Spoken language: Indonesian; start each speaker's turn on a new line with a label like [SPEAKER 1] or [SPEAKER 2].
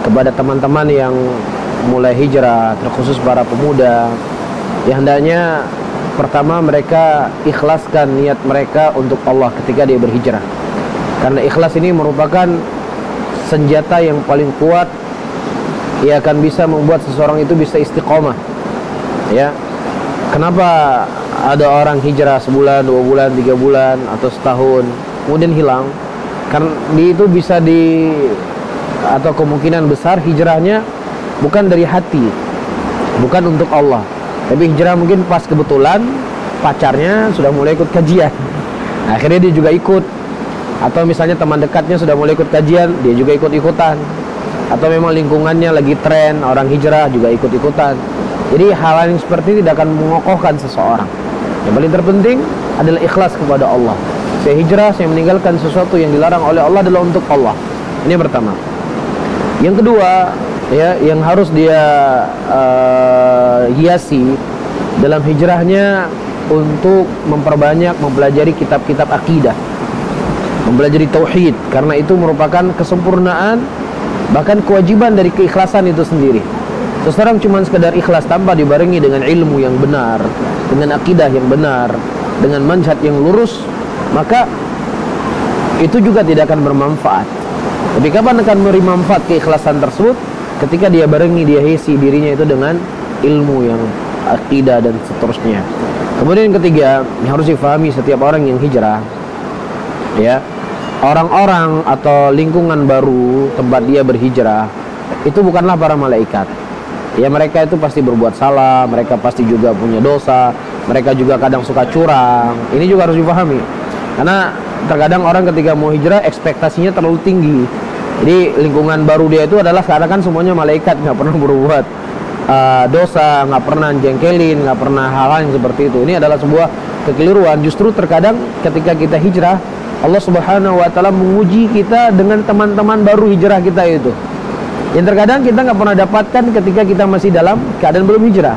[SPEAKER 1] kepada teman-teman yang mulai hijrah, terkhusus para pemuda, ya hendaknya pertama mereka ikhlaskan niat mereka untuk Allah ketika dia berhijrah. Karena ikhlas ini merupakan senjata yang paling kuat, ia akan bisa membuat seseorang itu bisa istiqomah. Ya, kenapa ada orang hijrah sebulan, 2 bulan, 3 bulan, atau setahun kemudian hilang? Karena itu bisa atau kemungkinan besar hijrahnya bukan dari hati, bukan untuk Allah, tapi hijrah mungkin pas kebetulan pacarnya sudah mulai ikut kajian, akhirnya dia juga ikut. Atau misalnya teman dekatnya sudah mulai ikut kajian, dia juga ikut-ikutan. Atau memang lingkungannya lagi tren orang hijrah, juga ikut-ikutan. Jadi hal yang seperti ini tidak akan mengokohkan seseorang. Yang paling terpenting adalah ikhlas kepada Allah. Saya hijrah, saya meninggalkan sesuatu yang dilarang oleh Allah adalah untuk Allah. Ini yang pertama. Yang kedua, ya, yang harus dia hiasi dalam hijrahnya untuk memperbanyak mempelajari kitab-kitab akidah, mempelajari tauhid, karena itu merupakan kesempurnaan bahkan kewajiban dari keikhlasan itu sendiri. Seseorang cuma sekedar ikhlas tanpa dibarengi dengan ilmu yang benar, dengan akidah yang benar, dengan manhaj yang lurus, maka itu juga tidak akan bermanfaat. Tapi kapan akan memberi manfaat keikhlasan tersebut? Ketika dia barengi, dia hiasi dirinya itu dengan ilmu yang akidah dan seterusnya. Kemudian yang ketiga, yang harus difahami setiap orang yang hijrah, ya, orang-orang atau lingkungan baru tempat dia berhijrah itu bukanlah para malaikat. Ya, mereka itu pasti berbuat salah, mereka pasti juga punya dosa, mereka juga kadang suka curang. Ini juga harus dipahami. Karena terkadang orang ketika mau hijrah ekspektasinya terlalu tinggi. Jadi lingkungan baru dia itu adalah seakan-akan semuanya malaikat, nggak pernah berbuat dosa, nggak pernah jengkelin, nggak pernah hal-hal yang seperti itu. Ini adalah sebuah kekeliruan. Justru terkadang ketika kita hijrah, Allah Subhanahu wa Ta'ala menguji kita dengan teman-teman baru hijrah kita itu, yang terkadang kita nggak pernah dapatkan ketika kita masih dalam keadaan belum hijrah.